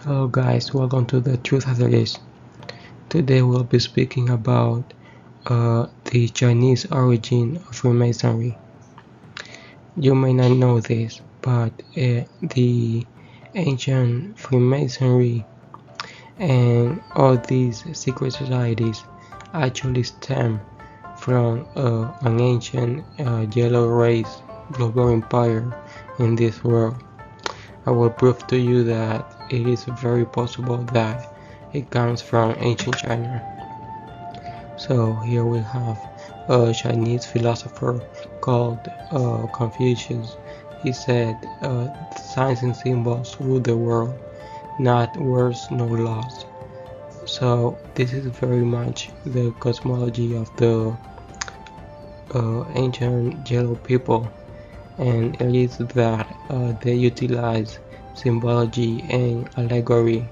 Hello guys, welcome to the Truth as It Is. Today we'll be speaking about the Chinese origin of Freemasonry. You may not know this, but the ancient Freemasonry and all these secret societies actually stem from an ancient yellow race global empire in this world. I will prove to you that it is very possible that it comes from ancient China. So here we have a Chinese philosopher called Confucius. He said, signs and symbols rule the world, not words nor laws. So this is very much the cosmology of the ancient yellow people, and it is that they utilize symbology and allegory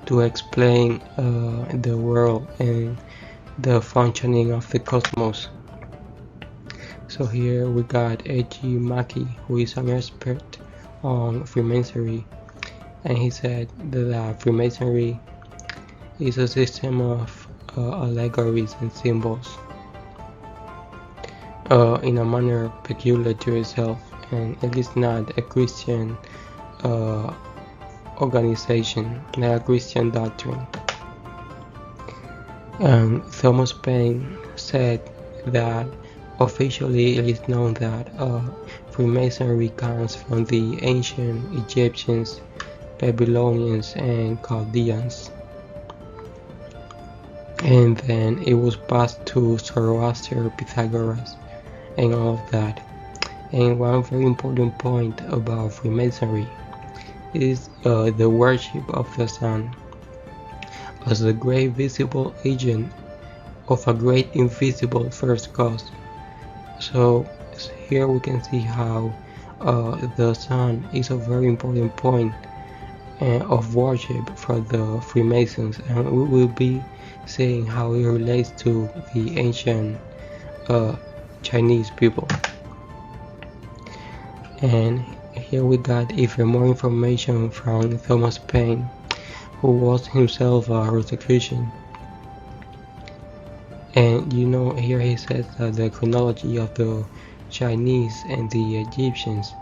to explain the world and the functioning of the cosmos. So here we got A.G. Mackey, who is an expert on Freemasonry, and he said that Freemasonry is a system of allegories and symbols in a manner peculiar to itself, and it is not a Christian organization, not a Christian doctrine. Thomas Paine said that officially it is known that Freemasonry comes from the ancient Egyptians, Babylonians, and Chaldeans, and then it was passed to Zoroaster, Pythagoras, and all of that. And one very important point about Freemasonry is the worship of the sun as the great visible agent of a great invisible first cause. So here we can see how the sun is a very important point of worship for the Freemasons, and we will be seeing how it relates to the ancient Chinese people. And here we got even more information from Thomas Paine, who was himself a Rosicrucian. And you know, here he says that the chronology of the Chinese and the Egyptians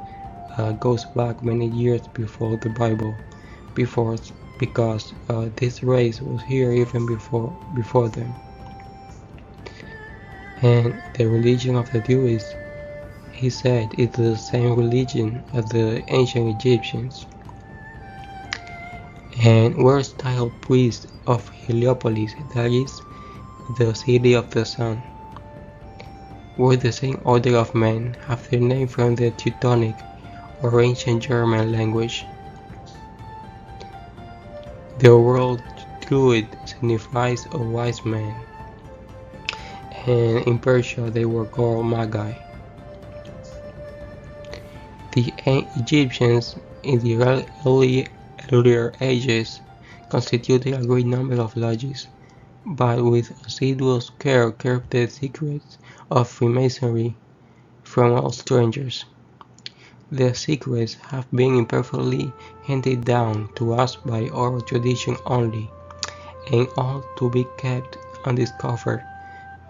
goes back many years before the Bible, because this race was here even before them. And the religion of the Jews, he said, is the same religion as the ancient Egyptians, and were styled priests of Heliopolis, that is, the city of the sun. Were the same order of men, have their name from the Teutonic or ancient German language. The word Druid signifies a wise man, and in Persia they were called Magi. The Egyptians in the earlier ages constituted a great number of lodges, but with assiduous care kept the secrets of Freemasonry from all strangers. The secrets have been imperfectly handed down to us by oral tradition only, and ought to be kept undiscovered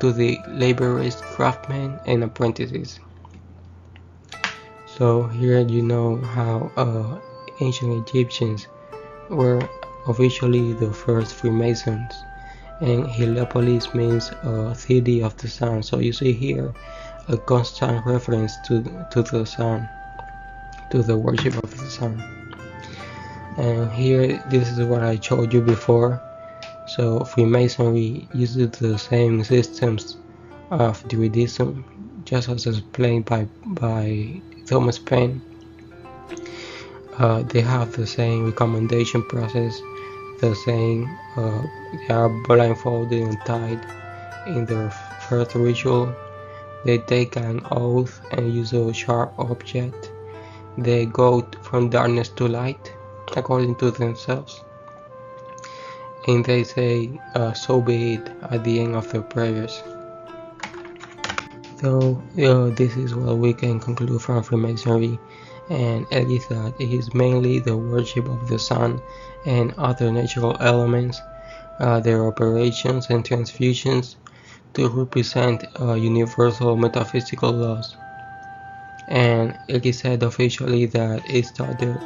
to the laborious craftsmen and apprentices. So here you know how ancient Egyptians were officially the first Freemasons, and Heliopolis means city of the sun. So you see here a constant reference to the sun, to the worship of the sun. And here, this is what I told you before. So Freemasonry uses the same systems of Druidism, just as explained by Thomas Paine. They have the same recommendation process, the same, they are blindfolded and tied in their first ritual. They take an oath and use a sharp object. They go from darkness to light, according to themselves. And they say, so be it, at the end of their prayers. So this is what we can conclude from Freemasonry. and it is that it is mainly the worship of the sun and other natural elements, their operations and transfusions to represent universal metaphysical laws. And it is said officially that it started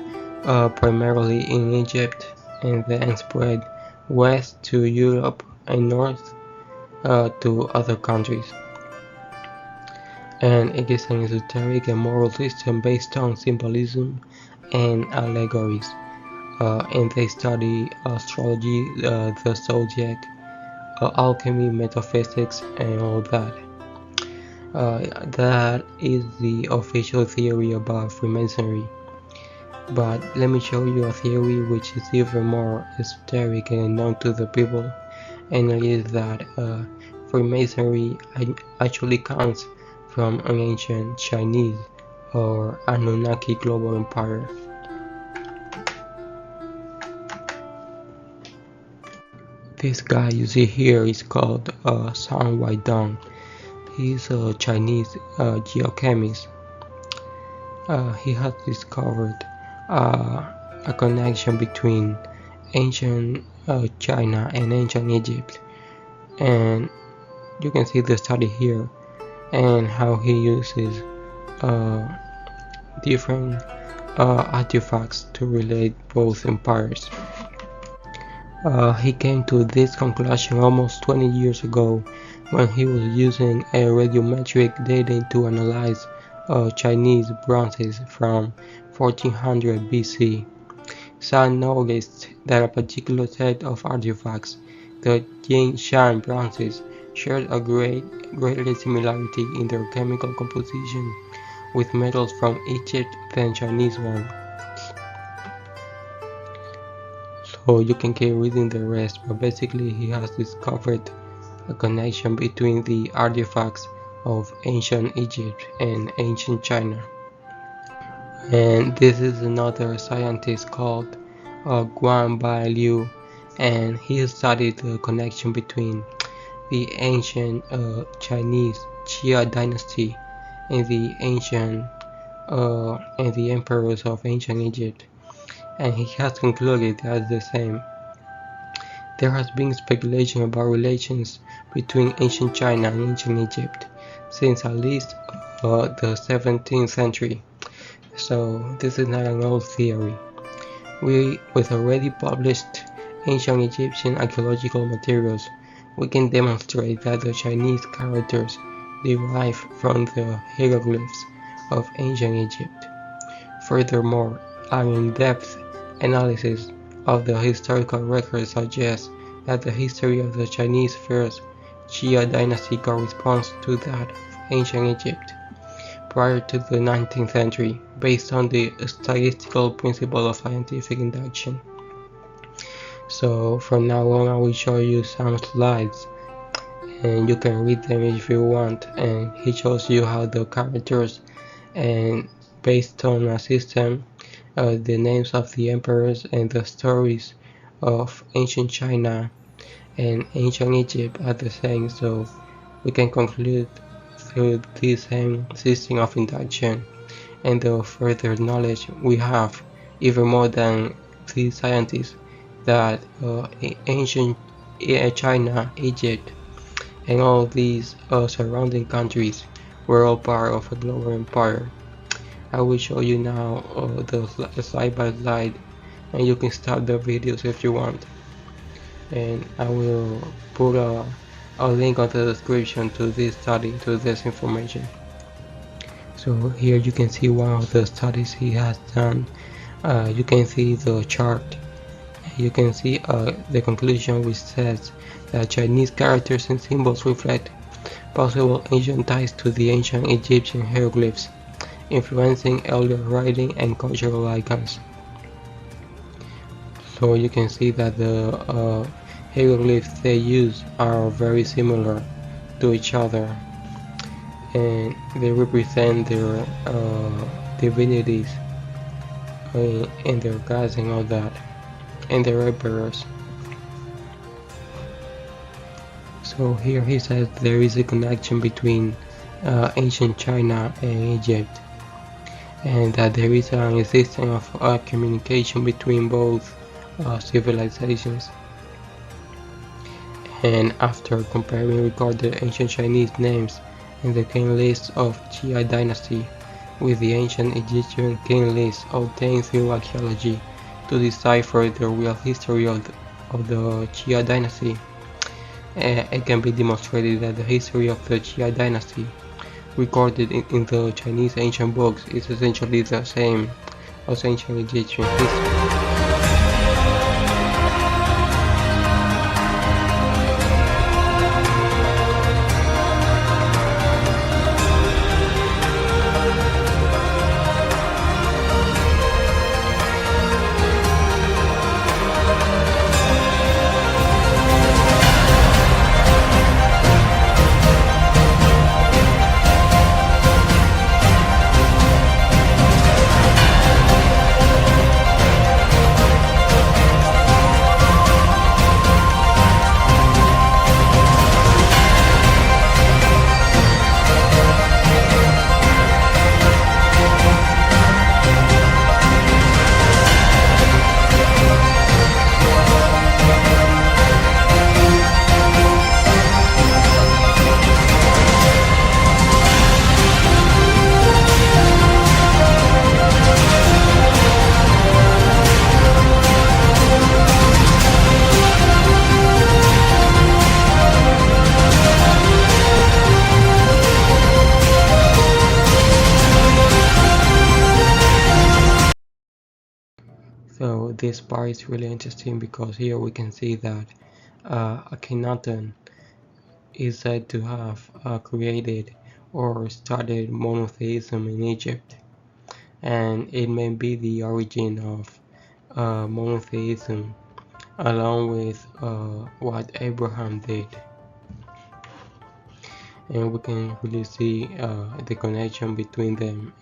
primarily in Egypt and then spread west to Europe and north to other countries. And it is an esoteric and moral system based on symbolism and allegories. And they study astrology, the zodiac, alchemy, metaphysics, and all that. That is the official theory about Freemasonry. But let me show you a theory which is even more esoteric and unknown to the people, and it is that Freemasonry actually comes from an ancient Chinese or Anunnaki global empire. This guy you see here is called Sun Weidong. He is a Chinese geochemist. He has discovered a connection between ancient China and ancient Egypt, and you can see the study here and how he uses different artifacts to relate both empires. He came to this conclusion almost 20 years ago when he was using a radiometric dating to analyze Chinese bronzes from 1400 BC. Sun noticed that a particular set of artifacts, the Jinshan bronzes, shared a greater similarity in their chemical composition with metals from Egypt than Chinese ones. So you can keep reading the rest, but basically he has discovered a connection between the artifacts of ancient Egypt and ancient China. And this is another scientist called Guan Bai Liu, and he studied the connection between the ancient Chinese Xia dynasty and the ancient and the emperors of ancient Egypt, and he has concluded that the same. There has been speculation about relations between ancient China and ancient Egypt since at least the 17th century. So this is not an old theory. With already published ancient Egyptian archaeological materials, we can demonstrate that the Chinese characters derive from the hieroglyphs of ancient Egypt. Furthermore, an in-depth analysis of the historical records suggests that the history of the Chinese first Xia dynasty corresponds to that of ancient Egypt prior to the 19th century, based on the statistical principle of scientific induction. So from now on I will show you some slides and you can read them if you want, and he shows you how the characters and based on a system the names of the emperors and the stories of ancient China and ancient Egypt are the same, so we can conclude through this same system of induction and the further knowledge we have, even more than the scientists, that ancient China, Egypt, and all these surrounding countries were all part of a global empire. I will show you now the slide by slide, and you can stop the videos if you want, and I will put a link on the description to this study, to this information. So here you can see one of the studies he has done. You can see the chart. You can see the conclusion, which says that Chinese characters and symbols reflect possible ancient ties to the ancient Egyptian hieroglyphs, influencing earlier writing and cultural icons. So you can see that the hieroglyphs they use are very similar to each other, and they represent their divinities and their gods and all that, and their emperors. So here he says there is a connection between ancient China and Egypt, and that there is an existence of communication between both civilizations. And after comparing recorded ancient Chinese names in the king list of Xia dynasty with the ancient Egyptian king list obtained through archaeology to decipher the real history of the Xia dynasty, it can be demonstrated that the history of the Xia dynasty recorded in the Chinese ancient books is essentially the same as ancient Egyptian history. So this part is really interesting because here we can see that Akhenaten is said to have created or started monotheism in Egypt, and it may be the origin of monotheism along with what Abraham did, and we can really see the connection between them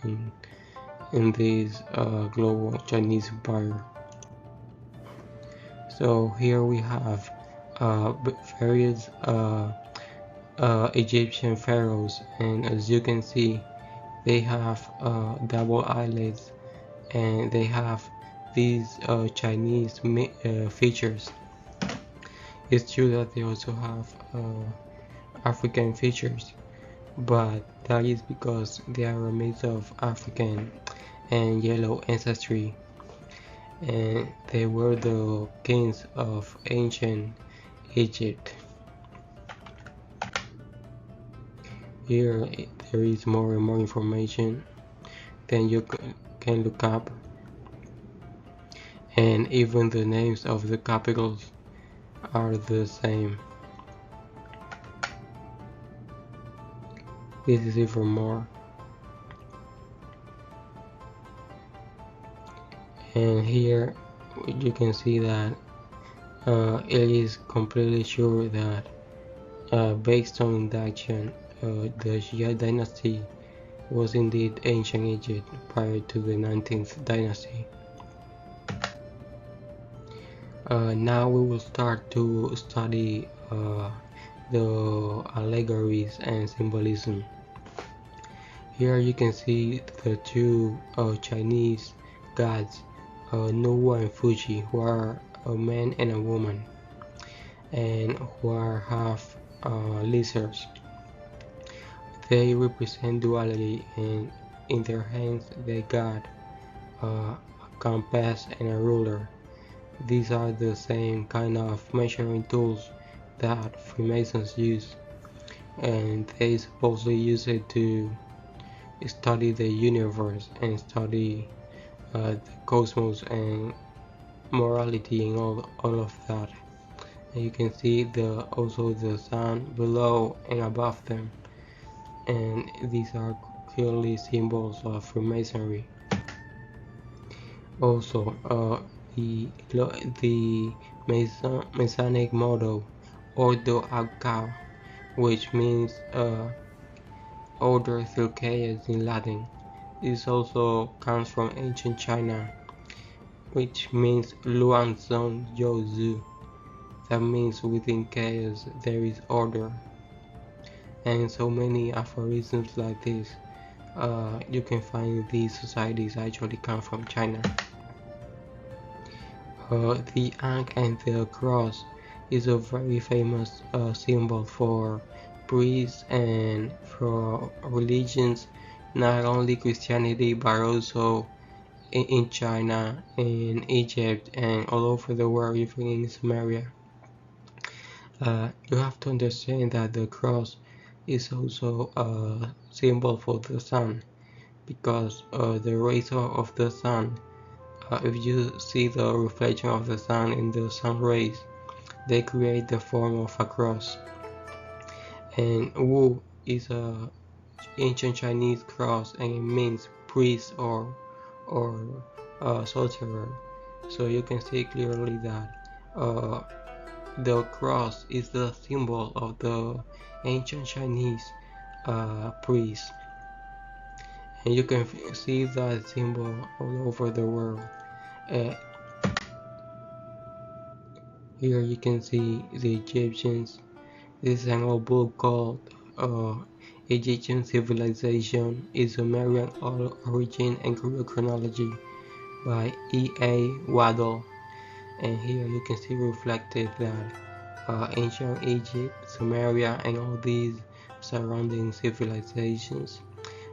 in this global Chinese empire. So here we have various Egyptian pharaohs, and as you can see they have double eyelids, and they have these Chinese features. It's true that they also have African features, but that is because they are a mix of African and yellow ancestry, and they were the kings of ancient Egypt. Here there is more and more information than you can look up, and even the names of the capitals are the same. This is even more. And here you can see that it is completely sure that based on induction, the Xia dynasty was indeed ancient Egypt prior to the 19th dynasty. Now we will start to study the allegories and symbolism. Here you can see the two Chinese gods, Nuwa and Fuji, who are a man and a woman, and who are half lizards. They represent duality, and in their hands they got a compass and a ruler. These are the same kind of measuring tools that Freemasons use, and they supposedly use it to study the universe and study the cosmos and morality and all of that. And you can see also the sun below and above them, and these are clearly symbols of Freemasonry. Also, the Masonic motto Ordo ad Chaos, which means order through chaos in Latin. This also comes from ancient China, which means Luan Zong You Zhu. That means within chaos there is order. And so many aphorisms like this you can find these societies actually come from China. The ankh and the cross is a very famous symbol for priests and for religions, not only Christianity but also in China, in Egypt, and all over the world, even in Sumeria. You have to understand that the cross is also a symbol for the sun, because the rays of the sun, if you see the reflection of the sun in the sun rays, they create the form of a cross. And Wu is a ancient Chinese cross, and it means priest or sorcerer. So you can see clearly that the cross is the symbol of the ancient Chinese priest, and you can see that symbol all over the world. Here you can see the Egyptians. This is an old book called Egyptian Civilization, is Sumerian Origin and Chronology by E.A. Waddell. And here you can see reflected that ancient Egypt, Sumeria, and all these surrounding civilizations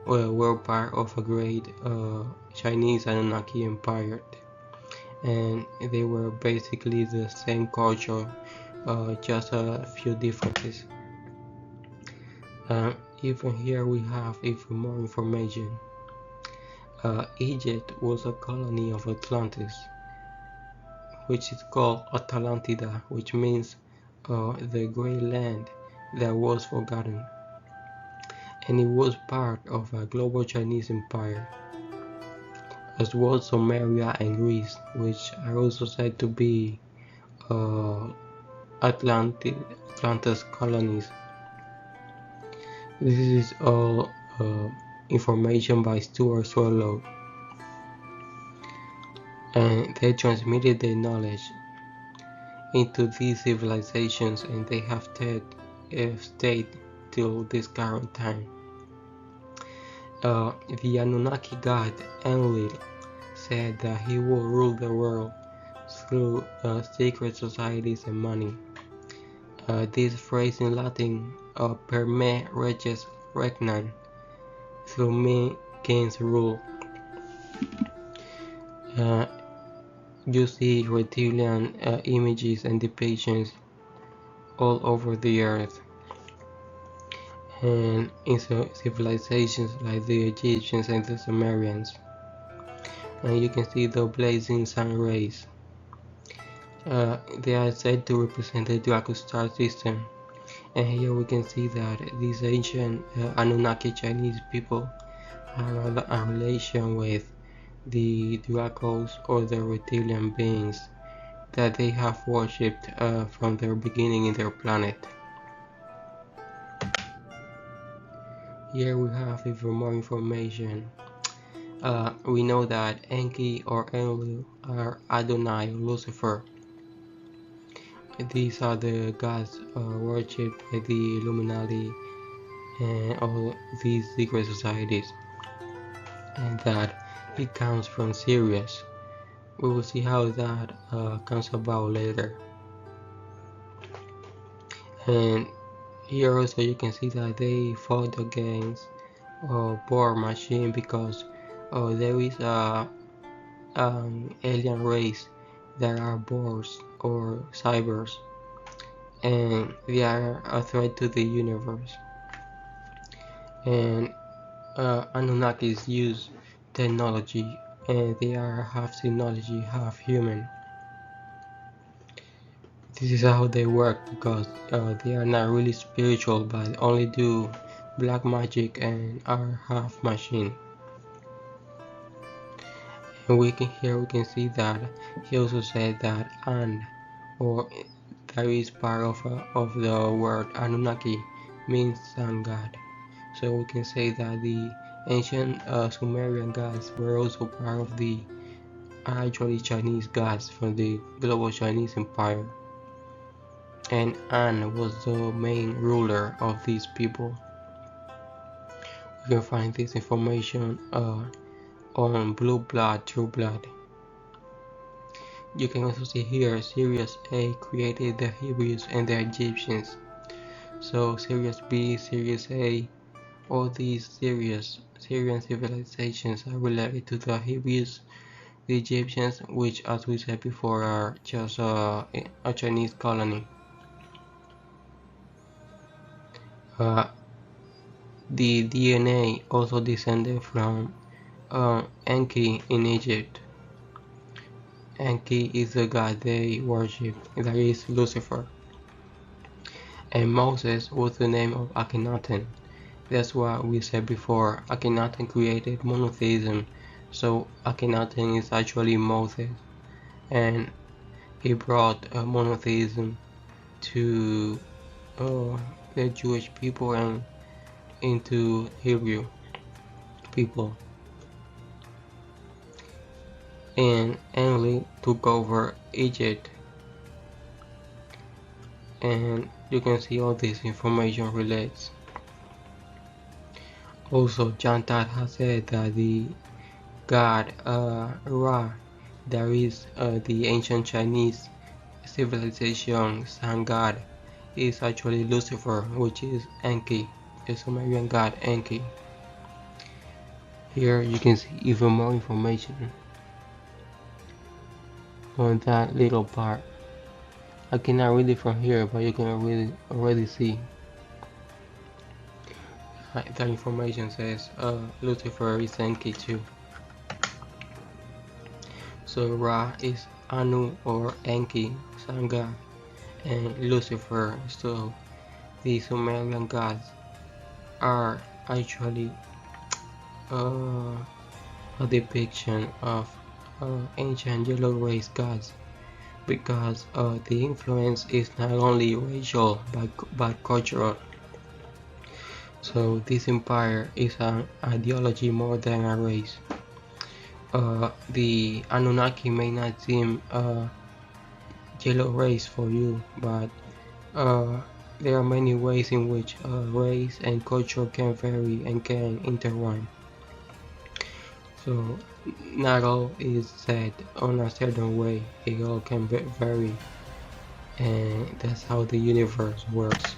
were part of a great Chinese Anunnaki empire, and they were basically the same culture, just a few differences. Even here we have even more information. Egypt was a colony of Atlantis, which is called Atalantida, which means the great land that was forgotten, and it was part of a global Chinese empire, as well as Sumeria and Greece, which are also said to be Atlantis colonies. This is all information by Stuart Swallow, and they transmitted their knowledge into these civilizations, and they have stayed till this current time. The Anunnaki god Enlil said that he will rule the world through secret societies and money. This phrase in Latin, per me reges regnam, through me kings rule. You see reptilian images and depictions all over the earth, and in civilizations like the Egyptians and the Sumerians. And you can see the blazing sun rays. They are said to represent the Draco star system, and here we can see that these ancient Anunnaki Chinese people have a relation with the Dracos or the reptilian beings that they have worshipped from their beginning in their planet. Here we have even more information. We know that Enki or Enlil are Adonai, Lucifer. These are the gods worshipped by the Illuminati and all these secret societies, and that it comes from Sirius. We will see how that comes about later. And here also you can see that they fought against Bohr machine, because there is an alien race that are Boers or cybers, and they are a threat to the universe. And Anunnakis use technology, and they are half technology, half human. This is how they work, because they are not really spiritual but only do black magic and are half machine. And we can see that he also said that or that is part of the word Anunnaki, means sun god. So we can say that the ancient Sumerian gods were also part of the actually Chinese gods from the global Chinese empire, and An was the main ruler of these people. You can find this information on Blue Blood, True Blood. You can also see here Sirius A created the Hebrews and the Egyptians. So Sirius B, Sirius A, all these Syrian civilizations are related to the Hebrews, the Egyptians, which as we said before are just a Chinese colony. The DNA also descended from Enki in Egypt. Enki is the god they worship, that is Lucifer. And Moses was the name of Akhenaten. That's what we said before. Akhenaten created monotheism, so Akhenaten is actually Moses, and he brought monotheism to the Jewish people and into Hebrew people. And Enlil took over Egypt, and you can see all this information relates. Also, John Todd has said that the god Ra, that is the ancient Chinese civilization sun god, is actually Lucifer, which is Enki, the Sumerian god Enki. Here you can see even more information on that little part. I cannot read it from here, but you can already see. That information says Lucifer is Enki too. So Ra is Anu or Enki, sun god, and Lucifer. So the Sumerian gods are actually a depiction of ancient yellow race gods, because the influence is not only racial but cultural. So this empire is an ideology more than a race. The Anunnaki may not seem yellow race for you, but there are many ways in which race and culture can vary and can intertwine. So not all is said on a certain way, it all can vary, and that's how the universe works.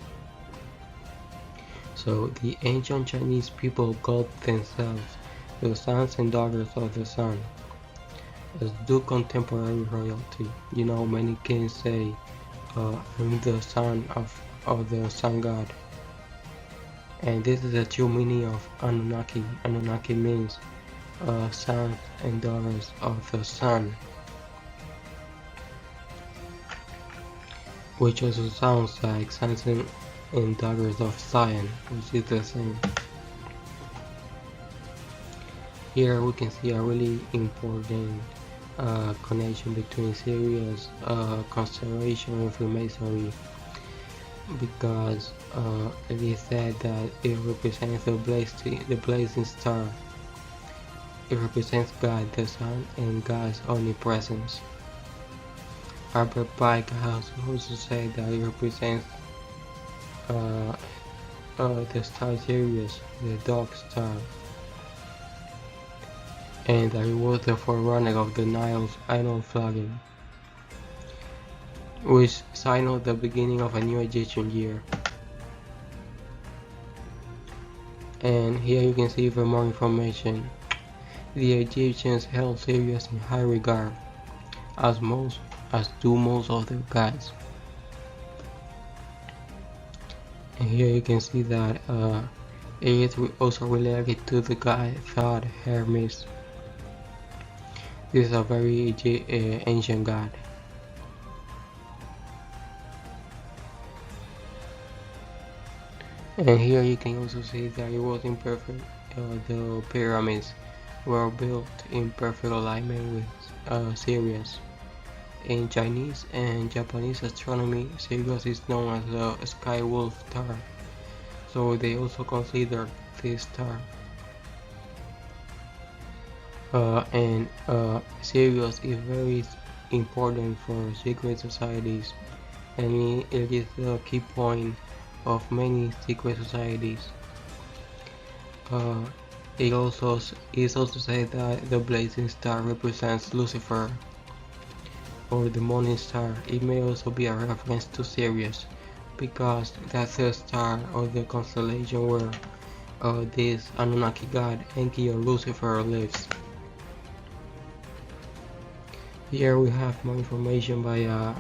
So the ancient Chinese people called themselves the sons and daughters of the sun, as do contemporary royalty. You know, many kings say, I'm the son of the sun god. And this is the true meaning of Anunnaki. Anunnaki means sons and daughters of the sun, which also sounds like sons and daughters of Zion, which is the same. Here we can see a really important connection between Sirius constellation and Freemasonry, because it is said that it represents the blazing star. It represents God the Son and God's omnipresence. Albert Pike has also said that it represents the star Sirius, the dog star, and that it was the forerunner of the Nile's annual flooding, which signaled the beginning of a new Egyptian year. And here you can see even more information. The Egyptians held Sirius in high regard, as do most of their gods. And here you can see that it is also related to the god Thoth Hermes. This is a very ancient god. And here you can also see that it was imperfect. The pyramids were built in perfect alignment with Sirius. In Chinese and Japanese astronomy, Sirius is known as the sky wolf star, so they also consider this star. And Sirius is very important for secret societies, and it is the key point of many secret societies. Uh, it also is also said that the blazing star represents Lucifer or the morning star. It may also be a reference to Sirius, because that's the star or the constellation where this Anunnaki god Enki or Lucifer lives. Here we have more information by a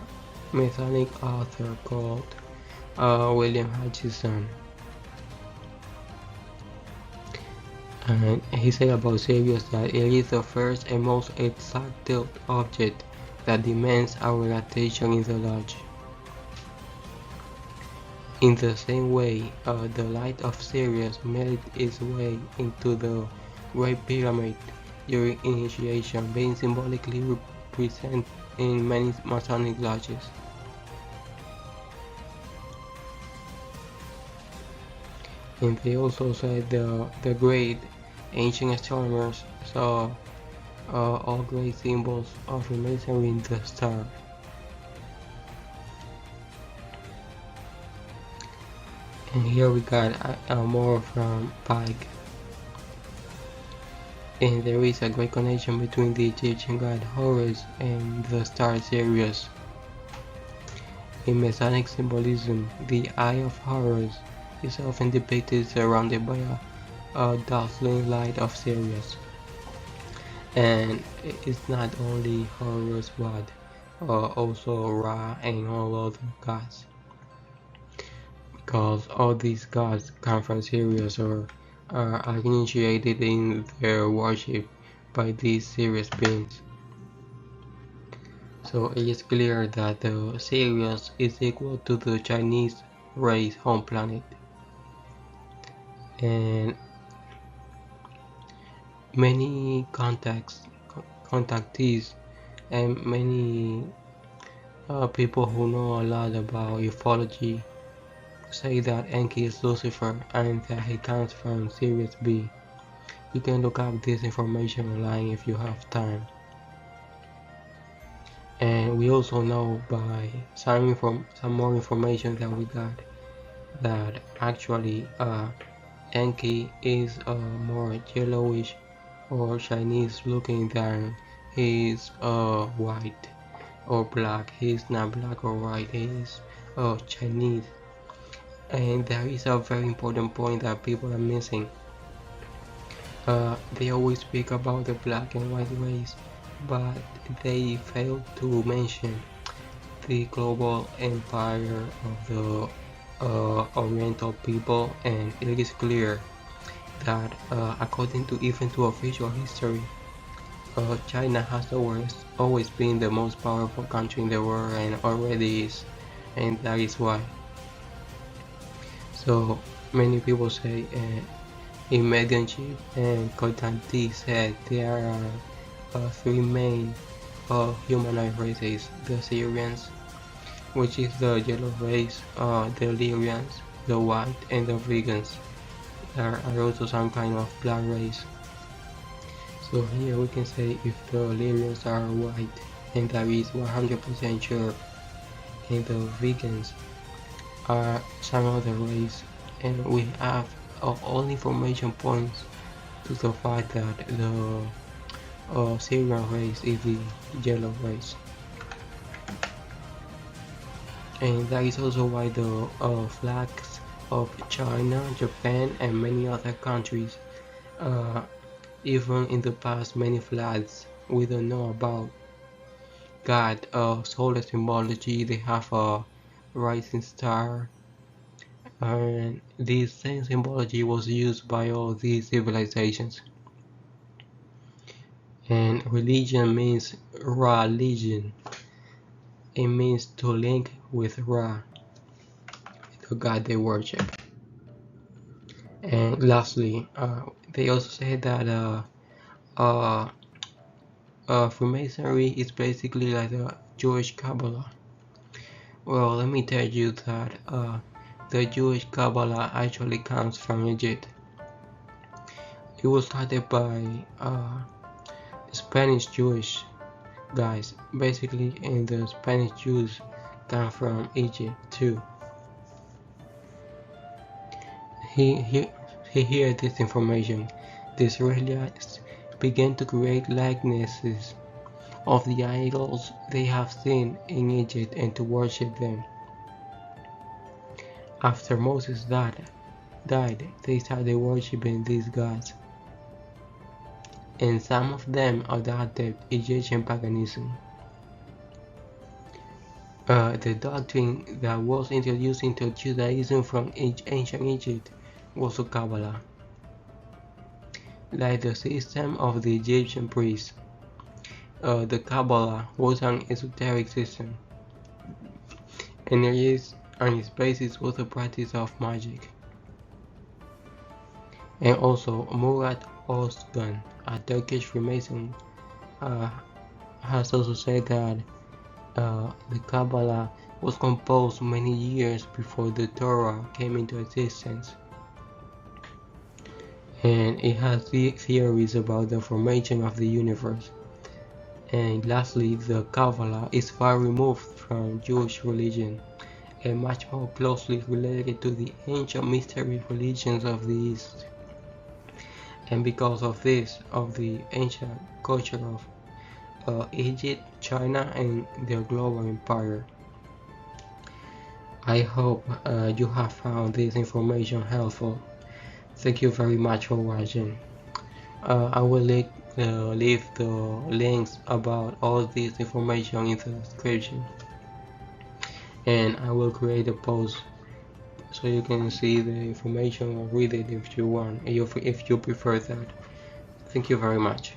Masonic author called William Hutchison. And he said about Sirius that it is the first and most exact object that demands our attention in the lodge. In the same way, the light of Sirius made its way into the Great Pyramid during initiation, being symbolically represented in many Masonic lodges. And they also said the great ancient astronomers saw all great symbols of Freemasonry in the star. And here we got more from Pike. And there is a great connection between the Egyptian god Horus and the star Sirius. In Masonic symbolism, the eye of Horus is often depicted surrounded by a dazzling light of Sirius. And it's not only Horus but also Ra and all other gods, because all these gods come from Sirius or are initiated in their worship by these Sirius beings. So it is clear that the Sirius is equal to the Chinese race home planet. And many contactees and many people who know a lot about ufology say that Enki is Lucifer and that he comes from Sirius B. You can look up this information online if you have time. And we also know by some more information that we got that actually Enki is more yellowish or Chinese looking than he's white or black. He's not black or white, he's Chinese. And there is a very important point that people are missing. They always speak about the black and white race, but they fail to mention the global empire of the Oriental people. And it is clear that according to official history, China has always been the most powerful country in the world and already is, and that is why. So many people say in mediumship and Constantine said there are three main humanoid races: the Syrians, which is the yellow race, the Lyrians, the white, and the vegans. There are also some kind of black race. So here we can say if the Lyrians are white, and that is 100% sure, and the vegans are some other race, and we have all information points to the fact that the Syrian race is the yellow race. And that is also why the flags of China, Japan, and many other countries, even in the past many flags we don't know about, got solar symbology. They have a rising star, and this same symbology was used by all these civilizations. And religion means Ra-legion. It means to link with Ra, the god they worship. And lastly, they also say that Freemasonry is basically like the Jewish Kabbalah. Well, let me tell you that the Jewish Kabbalah actually comes from Egypt. It was started by Spanish Jewish guys, basically, and the Spanish Jews come from Egypt too. He heard this information. The Israelites began to create likenesses of the idols they have seen in Egypt and to worship them. After Moses died, they started worshiping these gods, and some of them adopted Egyptian paganism. The doctrine that was introduced into Judaism from ancient Egypt was the Kabbalah, like the system of the Egyptian priests. The Kabbalah was an esoteric system, and its basis was the practice of magic. And also, Murat Özkan, a Turkish Freemason, has also said that the Kabbalah was composed many years before the Torah came into existence, and it has theories about the formation of the universe. And lastly, the Kabbalah is far removed from Jewish religion and much more closely related to the ancient mystery religions of the East. And because of this, of the ancient culture of Egypt, China, and their global empire. I hope you have found this information helpful. Thank you very much for watching. I will leave the links about all this information in the description, and I will create a post so you can see the information or read it if you want, if you prefer that. Thank you very much.